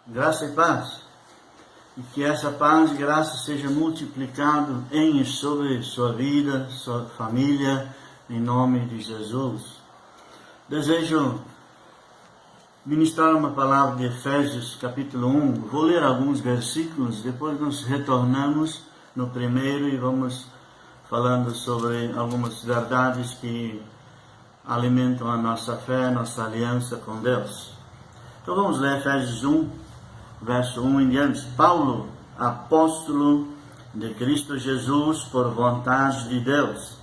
Graça e paz. E que essa paz e graça seja multiplicado em e sobre sua vida, sua família, em nome de Jesus. Desejo ministrar uma palavra de Efésios capítulo 1. Vou ler alguns versículos, depois nos retornamos no primeiro e vamos falando sobre algumas verdades que alimentam a nossa fé, nossa aliança com Deus. Então vamos ler Efésios 1, verso 1 em diante. Paulo, apóstolo de Cristo Jesus, por vontade de Deus,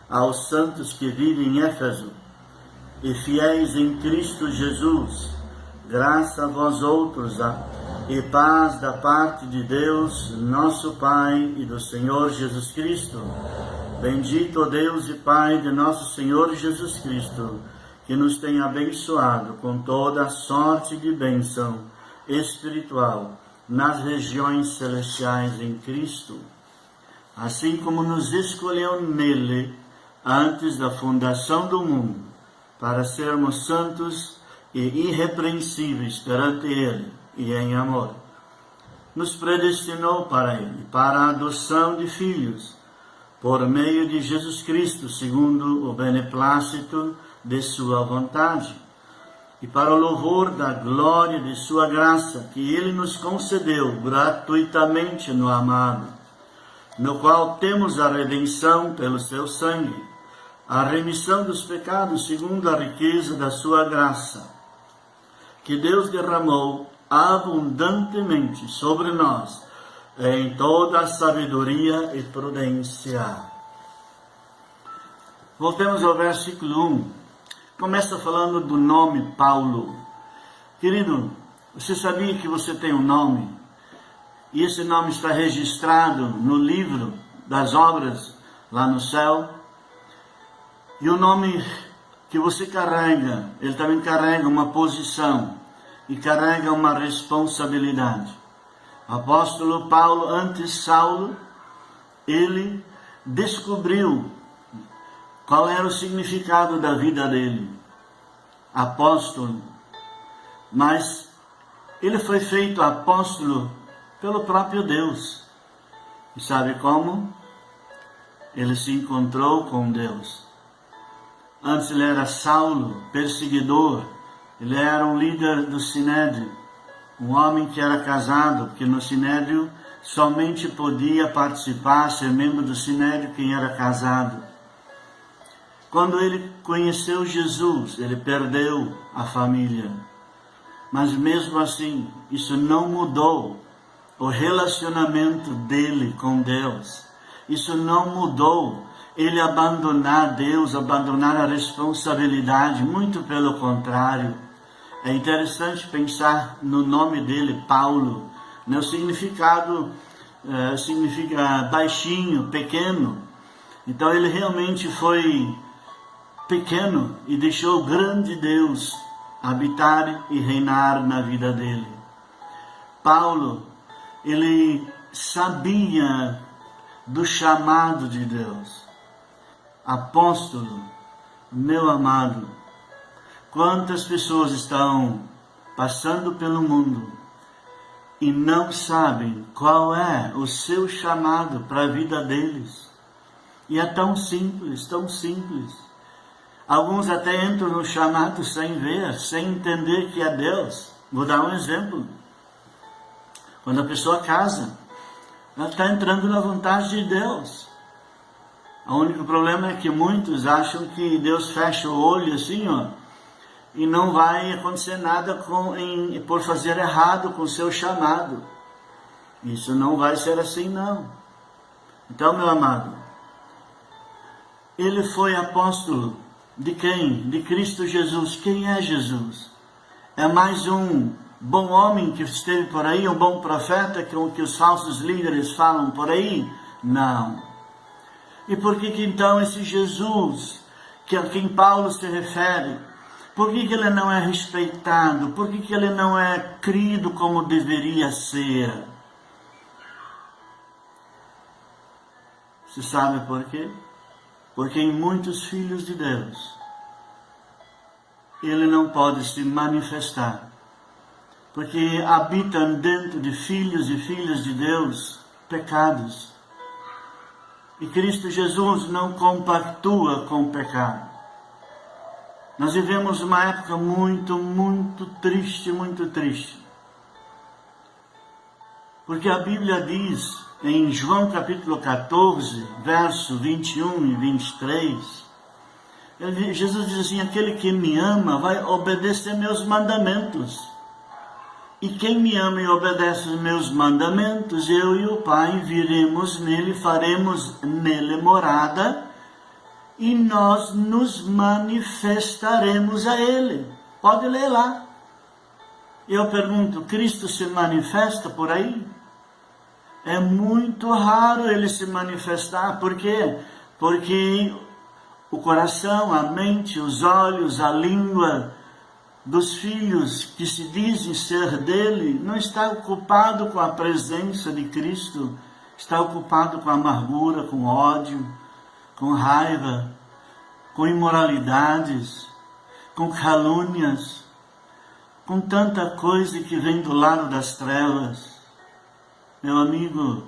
aos santos que vivem em Éfeso e fiéis em Cristo Jesus, graça a vós outros e paz da parte de Deus, nosso Pai, e do Senhor Jesus Cristo. Bendito o Deus e Pai de nosso Senhor Jesus Cristo, que nos tem abençoado com toda a sorte de bênção espiritual nas regiões celestiais em Cristo, assim como nos escolheu nele antes da fundação do mundo, para sermos santos e irrepreensíveis perante ele e em amor. Nos predestinou para ele, para a adoção de filhos, por meio de Jesus Cristo, segundo o beneplácito de sua vontade, e para o louvor da glória de sua graça, que ele nos concedeu gratuitamente no amado, no qual temos a redenção pelo seu sangue, a remissão dos pecados segundo a riqueza da sua graça, que Deus derramou abundantemente sobre nós, em toda a sabedoria e prudência. Voltemos ao versículo 1. Começa falando do nome Paulo. Querido, você sabia que você tem um nome? E esse nome está registrado no livro das obras lá no céu. E o nome que você carrega, ele também carrega uma posição e carrega uma responsabilidade. O apóstolo Paulo, antes Saulo, ele descobriu qual era o significado da vida dele. Apóstolo. Mas ele foi feito apóstolo pelo próprio Deus. E sabe como? Ele se encontrou com Deus. Antes ele era Saulo, perseguidor. Ele era um líder do Sinédrio. Um homem que era casado, porque no Sinédrio somente podia participar, ser membro do Sinédrio, quem era casado. Quando ele conheceu Jesus, ele perdeu a família. Mas mesmo assim, isso não mudou o relacionamento dele com Deus. Isso não mudou ele abandonar Deus, abandonar a responsabilidade, muito pelo contrário. É interessante pensar no nome dele, Paulo. O significado significa baixinho, pequeno. Então ele realmente foi pequeno e deixou o grande Deus habitar e reinar na vida dele. Paulo, ele sabia do chamado de Deus. Apóstolo, meu amado, quantas pessoas estão passando pelo mundo e não sabem qual é o seu chamado para a vida deles. E é tão simples, tão simples. Alguns até entram no chamado sem ver, sem entender que é Deus. Vou dar um exemplo. Quando a pessoa casa, ela está entrando na vontade de Deus. O único problema é que muitos acham que Deus fecha o olho assim, e não vai acontecer nada por fazer errado com o seu chamado. Isso não vai ser assim, não. Então, meu amado, ele foi apóstolo de quem? De Cristo Jesus. Quem é Jesus? É mais um bom homem que esteve por aí, um bom profeta, que os falsos líderes falam por aí? Não. E por que então esse Jesus, a quem Paulo se refere, por que ele não é respeitado? Por que ele não é crido como deveria ser? Você sabe por quê? Porque em muitos filhos de Deus, ele não pode se manifestar, porque habitam dentro de filhos e filhas de Deus pecados. E Cristo Jesus não compactua com o pecado. Nós vivemos uma época muito triste, porque a Bíblia diz, em João capítulo 14, verso 21 e 23, Jesus diz assim: aquele que me ama vai obedecer meus mandamentos. E quem me ama e obedece os meus mandamentos, eu e o Pai viremos nele, faremos nele morada, e nós nos manifestaremos a ele. Pode ler lá. Eu pergunto, Cristo se manifesta por aí? É muito raro ele se manifestar. Por quê? Porque o coração, a mente, os olhos, a língua dos filhos que se dizem ser dele não está ocupado com a presença de Cristo, está ocupado com amargura, com ódio, com raiva, com imoralidades, com calúnias, com tanta coisa que vem do lado das trevas. Meu amigo,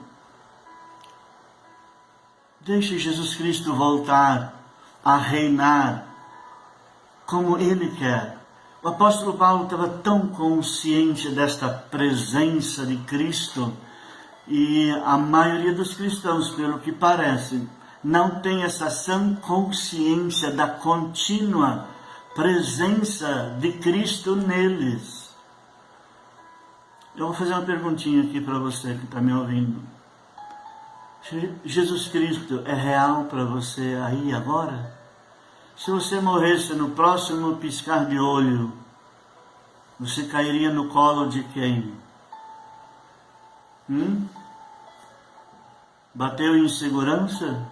deixe Jesus Cristo voltar a reinar como Ele quer. O apóstolo Paulo estava tão consciente desta presença de Cristo, e a maioria dos cristãos, pelo que parece, não tem essa sã consciência da contínua presença de Cristo neles. Eu vou fazer uma perguntinha aqui para você que está me ouvindo. Jesus Cristo é real para você aí agora? Se você morresse no próximo piscar de olho, você cairia no colo de quem? Bateu em segurança?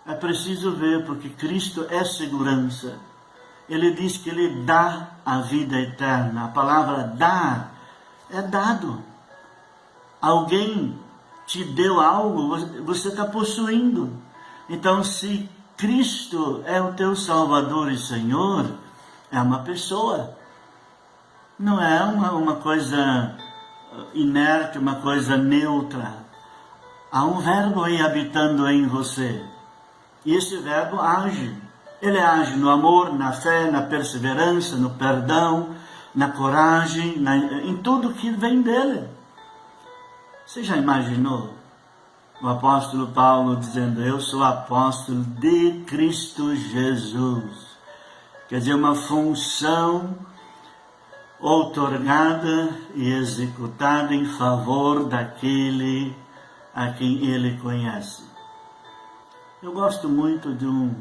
É preciso ver, porque Cristo é segurança. Ele diz que Ele dá a vida eterna. A palavra dar é dado. Alguém te deu algo, você está possuindo. Então, se Cristo é o teu Salvador e Senhor, é uma pessoa. Não é uma coisa inerte, uma coisa neutra. Há um verbo aí habitando em você. E esse verbo age. Ele age no amor, na fé, na perseverança, no perdão, na coragem, em tudo que vem dele. Você já imaginou o apóstolo Paulo dizendo: eu sou apóstolo de Cristo Jesus? Quer dizer, uma função outorgada e executada em favor daquele a quem ele conhece. Eu gosto muito de um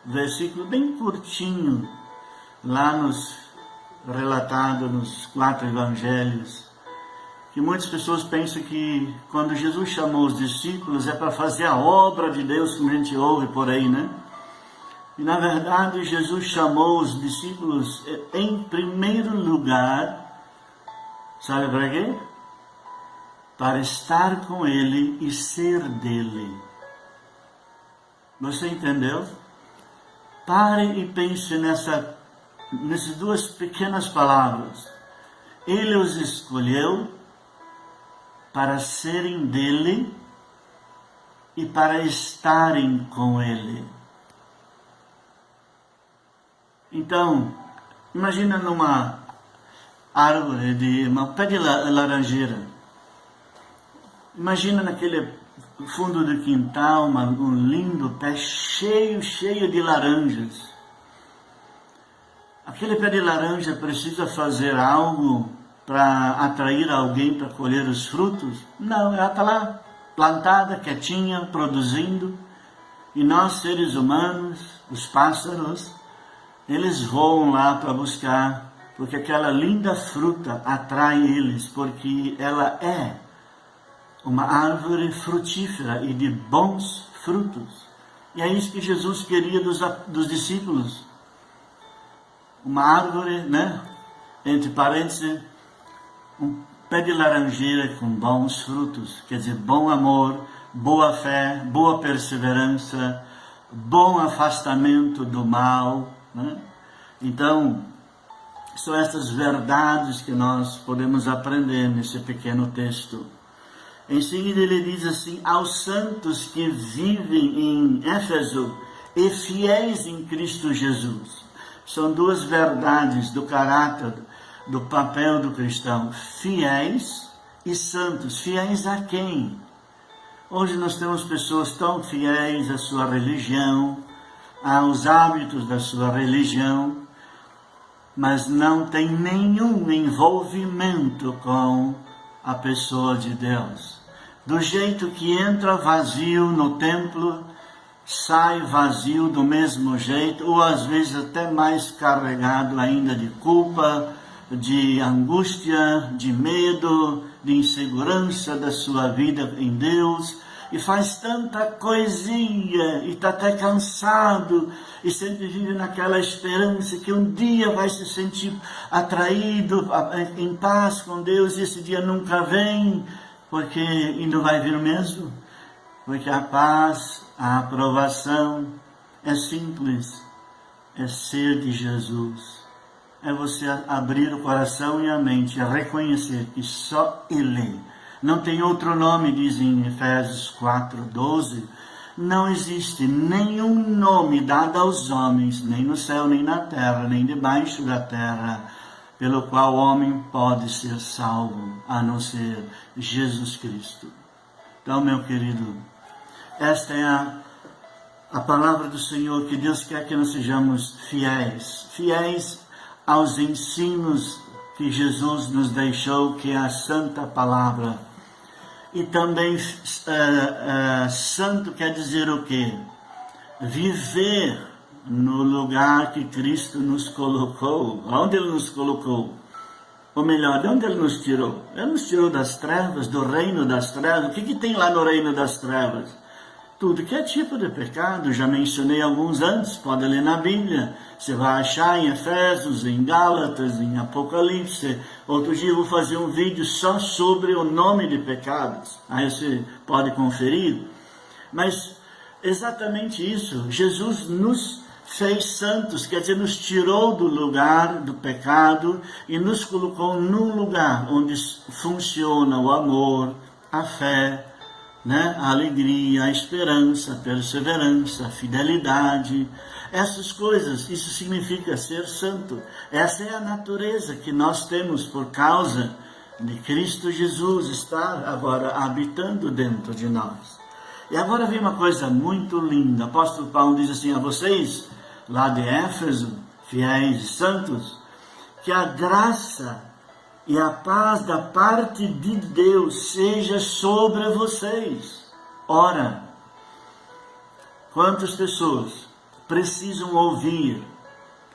versículo bem curtinho, lá relatado nos 4 evangelhos, que muitas pessoas pensam que quando Jesus chamou os discípulos é para fazer a obra de Deus, como a gente ouve por aí, né? E na verdade Jesus chamou os discípulos em primeiro lugar, sabe para quê? Para estar com Ele e ser dele. Você entendeu? Pare e pense nessas duas pequenas palavras. Ele os escolheu para serem dele e para estarem com ele. Então, imagina numa árvore um pé de laranjeira. Imagina naquele fundo do quintal, um lindo pé cheio de laranjas. Aquele pé de laranja precisa fazer algo para atrair alguém para colher os frutos? Não, ela está lá, plantada, quietinha, produzindo. E nós, seres humanos, os pássaros, eles voam lá para buscar, porque aquela linda fruta atrai eles, porque ela é uma árvore frutífera e de bons frutos. E é isso que Jesus queria dos discípulos. Uma árvore, né? Entre parênteses, um pé de laranjeira com bons frutos. Quer dizer, bom amor, boa fé, boa perseverança, bom afastamento do mal, né? Então, São essas verdades que nós podemos aprender nesse pequeno texto. Em seguida ele diz assim: aos santos que vivem em Éfeso e fiéis em Cristo Jesus. São duas verdades do caráter, do papel do cristão: fiéis e santos. Fiéis a quem? Hoje nós temos pessoas tão fiéis à sua religião, aos hábitos da sua religião, mas não tem nenhum envolvimento com a pessoa de Deus. Do jeito que entra vazio no templo, sai vazio do mesmo jeito, ou às vezes até mais carregado ainda de culpa, de angústia, de medo, de insegurança da sua vida em Deus, e faz tanta coisinha, e está até cansado, e sempre vive naquela esperança que um dia vai se sentir atraído, em paz com Deus, e esse dia nunca vem, porque e não vai vir mesmo, porque a paz, a aprovação é simples, é ser de Jesus, é você abrir o coração e a mente, é reconhecer que só Ele, não tem outro nome, diz em Efésios 4:12, não existe nenhum nome dado aos homens, nem no céu, nem na terra, nem debaixo da terra, pelo qual o homem pode ser salvo, a não ser Jesus Cristo. Então, meu querido, esta é a palavra do Senhor, que Deus quer que nós sejamos fiéis, fiéis aos ensinos que Jesus nos deixou, que é a santa palavra. E também santo quer dizer o quê? Viver no lugar que Cristo nos colocou. Onde Ele nos colocou? Ou melhor, de onde Ele nos tirou? Ele nos tirou das trevas, do reino das trevas. O que tem lá no reino das trevas? Tudo que é tipo de pecado, já mencionei alguns antes, pode ler na Bíblia. Você vai achar em Efésios, em Gálatas, em Apocalipse. Outro dia eu vou fazer um vídeo só sobre o nome de pecados. Aí você pode conferir. Mas exatamente isso, Jesus nos fez santos, quer dizer, nos tirou do lugar do pecado e nos colocou num lugar onde funciona o amor, a fé, a alegria, a esperança, a perseverança, a fidelidade, essas coisas. Isso significa ser santo. Essa é a natureza que nós temos por causa de Cristo Jesus estar agora habitando dentro de nós. E agora vem uma coisa muito linda. O apóstolo Paulo diz assim: a vocês lá de Éfeso, fiéis e santos, que a graça e a paz da parte de Deus seja sobre vocês. Ora, quantas pessoas precisam ouvir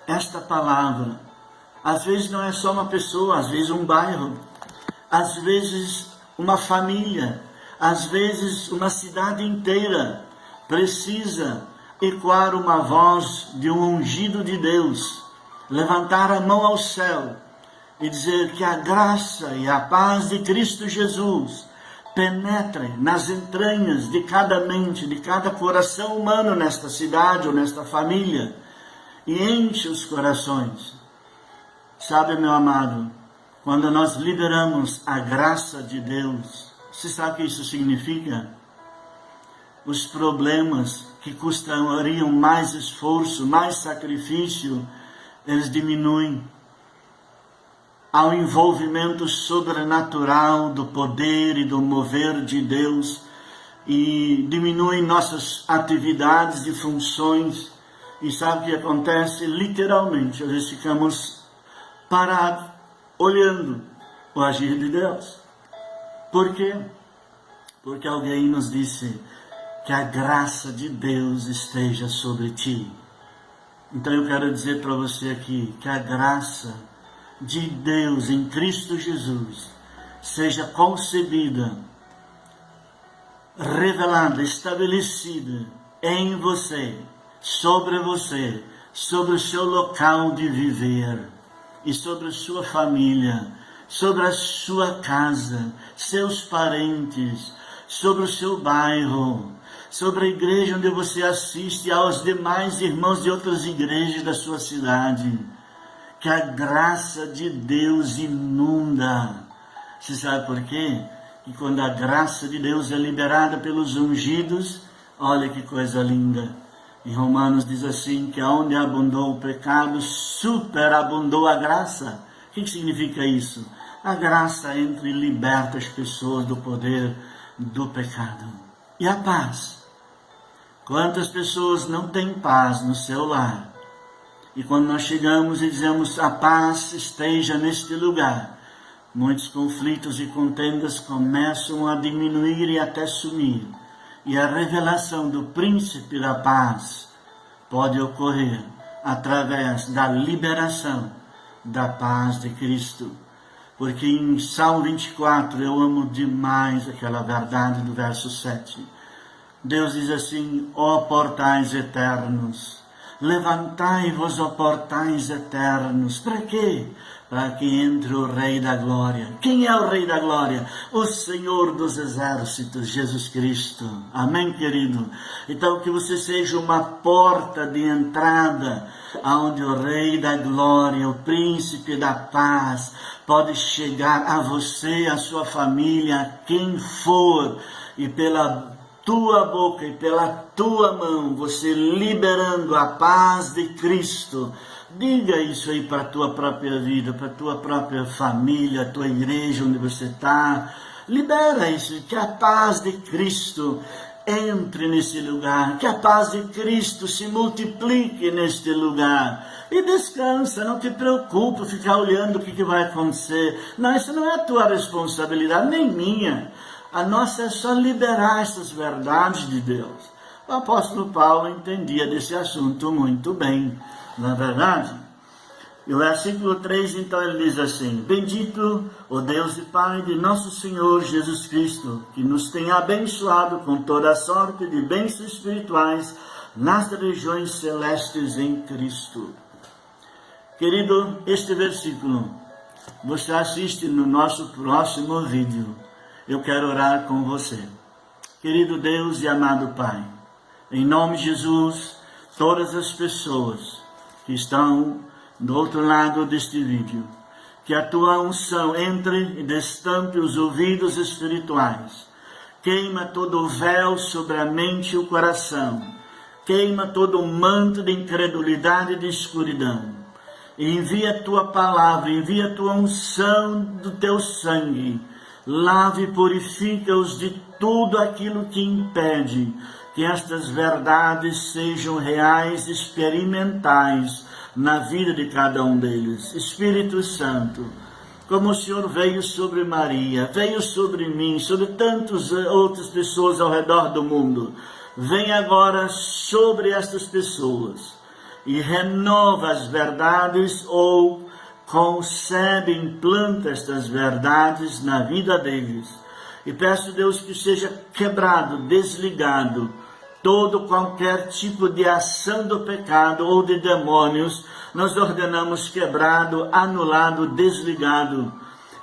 esta palavra? Às vezes não é só uma pessoa, às vezes um bairro, às vezes uma família, às vezes uma cidade inteira precisa ecoar uma voz de um ungido de Deus, levantar a mão ao céu e dizer que a graça e a paz de Cristo Jesus penetre nas entranhas de cada mente, de cada coração humano nesta cidade ou nesta família e enche os corações. Sabe, meu amado, quando nós liberamos a graça de Deus, você sabe o que isso significa? Os problemas que custariam mais esforço, mais sacrifício, eles diminuem. Há um envolvimento sobrenatural do poder e do mover de Deus e diminuem nossas atividades e funções. E sabe o que acontece? Literalmente, às vezes ficamos parados, olhando o agir de Deus. Por quê? Porque alguém nos disse que a graça de Deus esteja sobre ti. Então eu quero dizer para você aqui que a graça de Deus em Cristo Jesus seja concebida, revelada, estabelecida em você, sobre o seu local de viver e sobre a sua família, sobre a sua casa, seus parentes, sobre o seu bairro, sobre a igreja onde você assiste, aos demais irmãos de outras igrejas da sua cidade. que a graça de Deus inunda. Você sabe por quê? E quando a graça de Deus é liberada pelos ungidos, olha que coisa linda. Em Romanos diz assim, que onde abundou o pecado, superabundou a graça. O que significa isso? A graça entra e liberta as pessoas do poder do pecado. E a paz? Quantas pessoas não têm paz no seu lar? E quando nós chegamos e dizemos, a paz esteja neste lugar, muitos conflitos e contendas começam a diminuir e até sumir. E a revelação do príncipe da paz pode ocorrer através da liberação da paz de Cristo. Porque em Salmo 24, eu amo demais aquela verdade do verso 7. Deus diz assim, ó portais eternos, levantai-vos, ó portais eternos. Para quê? Para que entre o Rei da Glória. Quem é o Rei da Glória? O Senhor dos Exércitos, Jesus Cristo. Amém, querido? Então, que você seja uma porta de entrada, aonde o Rei da Glória, o Príncipe da Paz, pode chegar a você, a sua família, a quem for, e pela tua boca e pela tua mão, você liberando a paz de Cristo. Diga isso aí para a tua própria vida, para a tua própria família, a tua igreja onde você está. Libera isso, que a paz de Cristo entre nesse lugar, que a paz de Cristo se multiplique neste lugar. E descansa, não te preocupe ficar olhando o que vai acontecer. Não, isso não é a tua responsabilidade, nem minha. A nossa é só liberar essas verdades de Deus. O apóstolo Paulo entendia desse assunto muito bem, não é verdade? E o versículo 3, então, ele diz assim, bendito o Deus e Pai de nosso Senhor Jesus Cristo, que nos tem abençoado com toda a sorte de bênçãos espirituais nas regiões celestes em Cristo. Querido, este versículo, você assiste no nosso próximo vídeo. Eu quero orar com você. Querido Deus e amado Pai, em nome de Jesus, todas as pessoas que estão do outro lado deste vídeo, que a tua unção entre e destampe os ouvidos espirituais, queima todo o véu sobre a mente e o coração, queima todo o manto de incredulidade e de escuridão, e envia a tua palavra, envia a tua unção do teu sangue, lave e purifica-os de tudo aquilo que impede que estas verdades sejam reais e experimentais na vida de cada um deles. Espírito Santo, como o Senhor veio sobre Maria, veio sobre mim, sobre tantas outras pessoas ao redor do mundo, vem agora sobre estas pessoas e renova as verdades ou concebe, implanta estas verdades na vida deles. E peço, Deus, que seja quebrado, desligado, todo qualquer tipo de ação do pecado ou de demônios, nós ordenamos quebrado, anulado, desligado.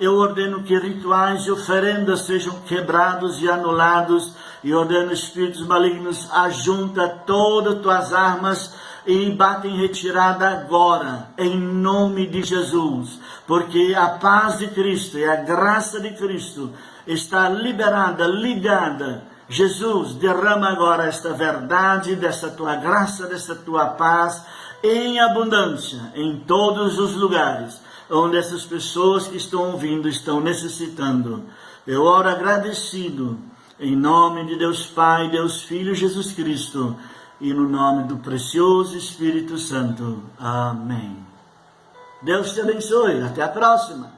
Eu ordeno que rituais e oferendas sejam quebrados e anulados, e ordeno espíritos malignos, ajunta todas as tuas armas e bate em retirada agora, em nome de Jesus, porque a paz de Cristo e a graça de Cristo está liberada, ligada. Jesus, derrama agora esta verdade, dessa tua graça, dessa tua paz, em abundância, em todos os lugares, onde essas pessoas que estão ouvindo estão necessitando. Eu oro agradecido, em nome de Deus Pai, Deus Filho, Jesus Cristo, e no nome do precioso Espírito Santo. Amém. Deus te abençoe. Até a próxima.